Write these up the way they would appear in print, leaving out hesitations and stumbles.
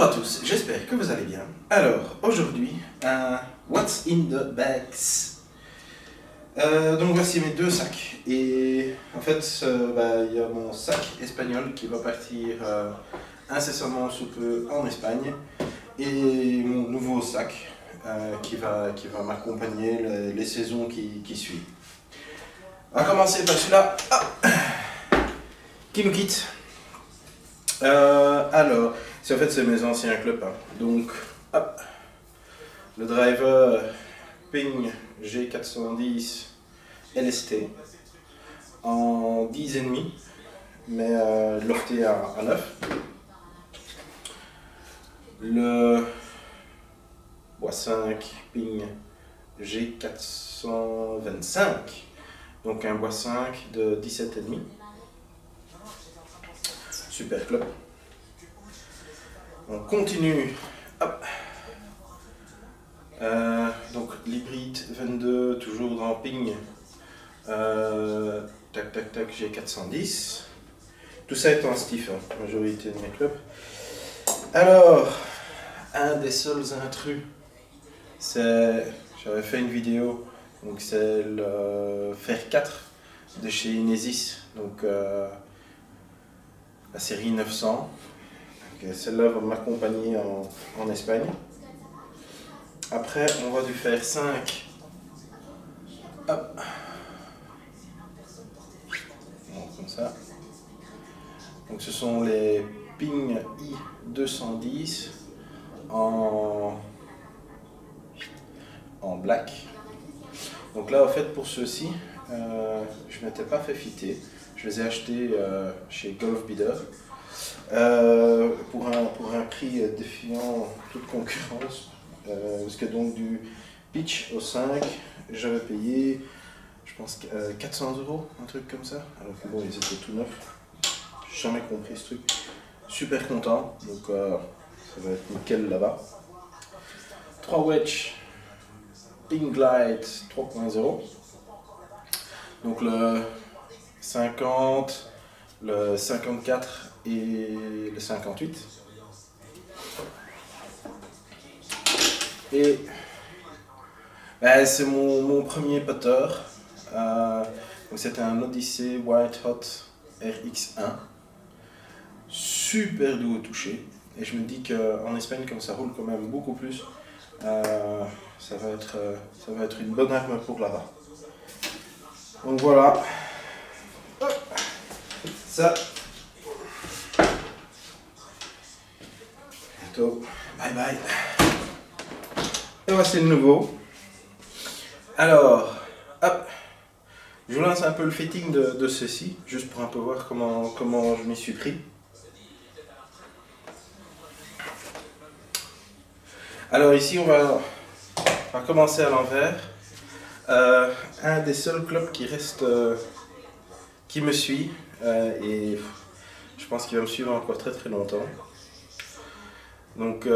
Bonjour à tous, j'espère que vous allez bien. Alors, aujourd'hui, un What's in the Bags. Donc voici mes deux sacs. Et en fait, il y a mon sac espagnol qui va partir incessamment sous peu en Espagne. Et mon nouveau sac qui va m'accompagner les saisons qui suivent. On va commencer par celui-là qui nous quitte. Alors, en fait c'est mes anciens clubs. Hein. Donc, hop, le driver Ping G410 LST en 10,5, mais lofté à 9. Le bois 5 Ping G425, donc un bois 5 de 17,5. Super club. On continue. Hop. Donc l'hybride 22, toujours dans Ping. G410. Tout ça est en stiff, hein, majorité de mes clubs. Alors, un des seuls intrus, j'avais fait une vidéo, donc c'est le Fer 4 de chez Inesis, donc la série 900. Celle-là va m'accompagner en Espagne. Après, on va du Fer 5. Hop. Bon, comme ça. Donc ce sont les Ping I210 en black. Donc là, en fait, pour ceux-ci, je ne m'étais pas fait fitter. Je les ai achetés chez Golf Bidder pour un prix défiant toute concurrence. Parce que donc du pitch au 5, j'avais payé, je pense, 400 €, un truc comme ça. Alors que bon, ils étaient tout neufs. J'ai jamais compris ce truc. Super content, donc ça va être nickel là-bas. 3 wedge Ping Glide 3.0. Donc le 50, le 54 et le 58. Et c'est mon premier putter. C'était un Odyssey White Hot RX1. Super doux au toucher. Et je me dis qu'en Espagne, comme ça roule quand même beaucoup plus, ça va être une bonne arme pour là-bas. Donc voilà. Ça. Bientôt. Bye bye. Et voici le nouveau. Alors, hop, je vous lance un peu le fitting de ceci, juste pour un peu voir comment je m'y suis pris. Alors ici, on va commencer à l'envers. Un des seuls clubs qui reste, qui me suit, et je pense qu'il va me suivre encore très très longtemps. Donc,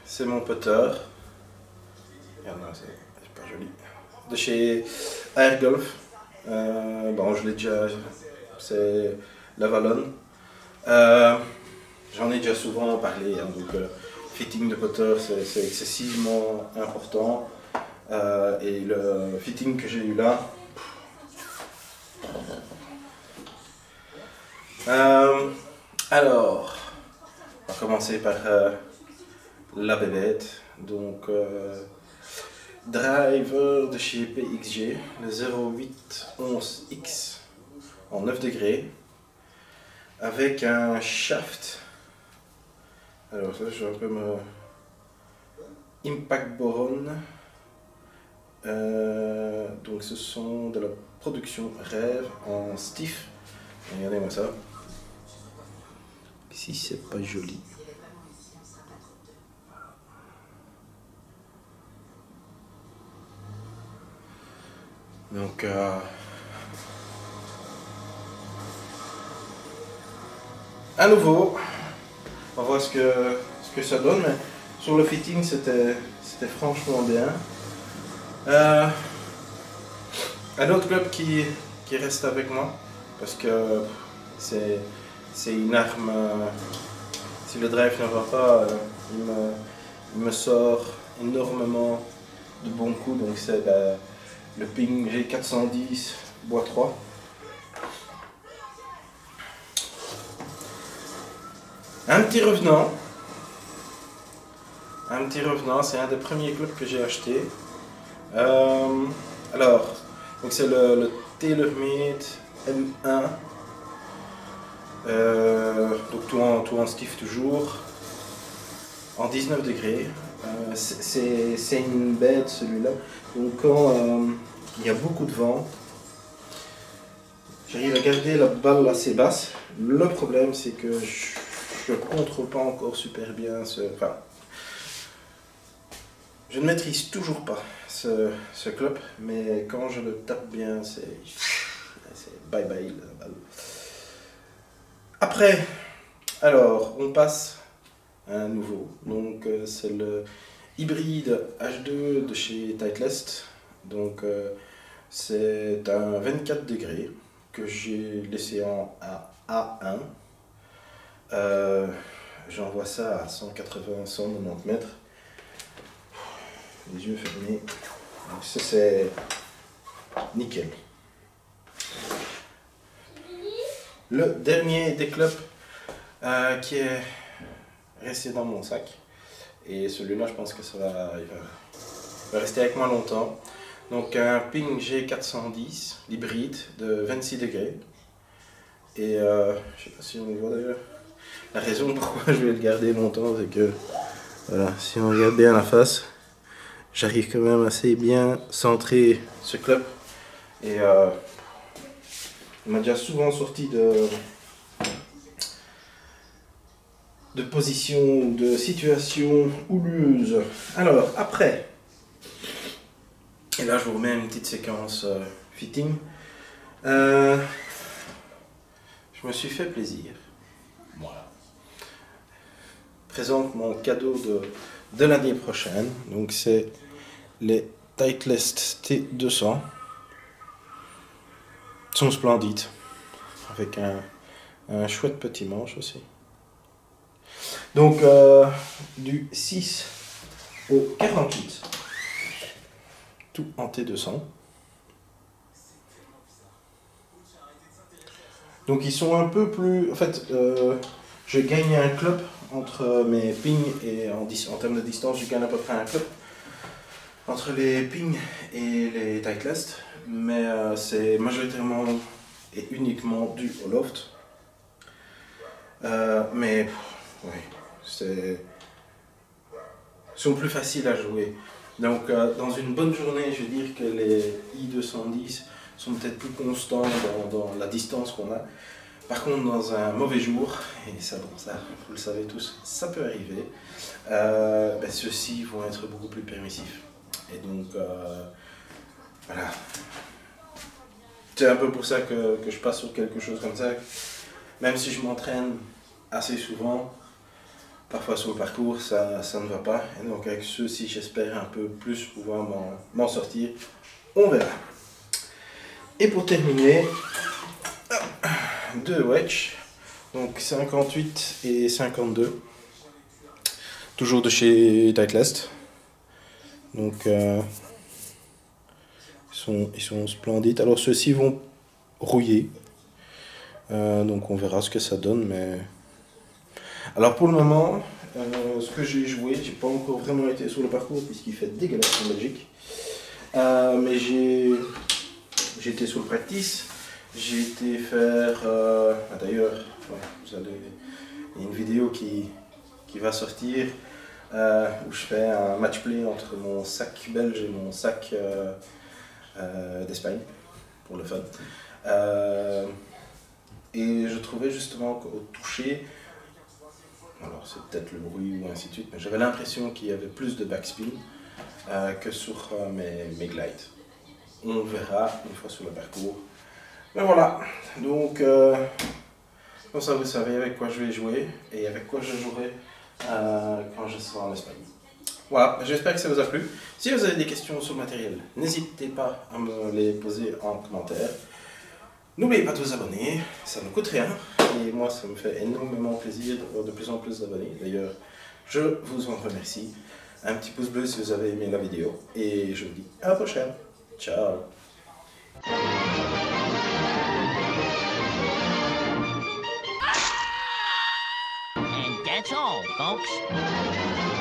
c'est mon putter. C'est pas joli. De chez Air Golf. Bon, je l'ai déjà. C'est l'Avalon. J'en ai déjà souvent parlé. Hein, donc, fitting de putter, c'est excessivement important. Et le fitting que j'ai eu là. Alors, on va commencer par la bébête. Donc, driver de chez PXG, le 0811X en 9 degrés, avec un shaft. Alors ça, je vais un peu me Impact Boron. Donc ce sont de la production Rêve en stiff. Regardez-moi ça. Ici c'est pas joli. Donc à nouveau, on va voir ce que ça donne, mais sur le fitting c'était franchement bien. Un autre club qui reste avec moi, parce que c'est une arme Si le drive ne va pas, il me sort énormément de bons coups. Donc c'est le Ping G410 bois 3. Un petit revenant, c'est un des premiers clubs que j'ai acheté. Alors, donc c'est le TaylorMade M1. Donc tout en stiff toujours, en 19 degrés. C'est une bête celui-là. Donc quand il y a beaucoup de vent, j'arrive à garder la balle assez basse. Le problème c'est que je ne contrôle pas encore super bien enfin, je ne maîtrise toujours pas ce club, mais quand je le tape bien, c'est bye bye la balle. Après, alors, on passe à un nouveau. Donc, c'est le hybride H2 de chez Titleist. Donc, c'est un 24 degrés que j'ai laissé en A1. J'envoie ça à 180-190 mètres. Les yeux fermés. Donc, ça, c'est nickel. Le dernier des clubs qui est resté dans mon sac, et celui-là je pense que il va rester avec moi longtemps. Donc un Ping G410 hybride de 26 degrés, et je sais pas si on le voit d'ailleurs. La raison pourquoi je vais le garder longtemps, c'est que voilà, si on regarde bien la face, j'arrive quand même assez bien centrer ce club, et on m'a déjà souvent sorti de positions, de situations houleuses. Alors, après, et là je vous remets une petite séquence fitting. Je me suis fait plaisir. Voilà. Présente mon cadeau de l'année prochaine. Donc c'est les Titleist T200. Sont splendides, avec un chouette petit manche aussi. Donc du 6 au 48, tout en T200. Donc ils sont un peu plus... En fait, je gagne un club entre mes pings et en termes de distance, je gagne à peu près un club entre les pings et les Titleist, mais c'est majoritairement et uniquement dû au loft. Mais ouais, sont plus faciles à jouer. Donc dans une bonne journée, je veux dire que les I210 sont peut-être plus constants dans la distance qu'on a. Par contre, dans un mauvais jour, et ça, bon, ça vous le savez tous, ça peut arriver, ceux-ci vont être beaucoup plus permissifs. Et donc, voilà. C'est un peu pour ça que je passe sur quelque chose comme ça. Même si je m'entraîne assez souvent, parfois sur le parcours, ça ne va pas. Et donc avec ceux-ci, j'espère un peu plus pouvoir m'en sortir. On verra. Et pour terminer, deux wedges. Donc 58 et 52. Toujours de chez Titleist. Donc ils sont splendides. Alors ceux-ci vont rouiller. Donc on verra ce que ça donne. Mais alors pour le moment, ce que j'ai joué, j'ai pas encore vraiment été sur le parcours puisqu'il fait dégueulasse en Belgique. Mais j'ai été sur le practice. J'ai été faire... d'ailleurs, il y a une vidéo qui va sortir où je fais un match play entre mon sac belge et mon sac d'Espagne, pour le fun. Et je trouvais justement qu'au toucher, alors c'est peut-être le bruit ou ainsi de suite, mais j'avais l'impression qu'il y avait plus de backspin que sur mes glides. On verra une fois sur le parcours. Mais voilà, donc comme ça vous savez avec quoi je vais jouer et avec quoi je jouerai quand je serai en Espagne. Voilà, j'espère que ça vous a plu. Si vous avez des questions sur le matériel, n'hésitez pas à me les poser en commentaire. N'oubliez pas de vous abonner, ça ne coûte rien. Et moi, ça me fait énormément plaisir d'avoir de plus en plus d'abonnés. D'ailleurs, je vous en remercie. Un petit pouce bleu si vous avez aimé la vidéo. Et je vous dis à la prochaine. Ciao. And that's all, folks.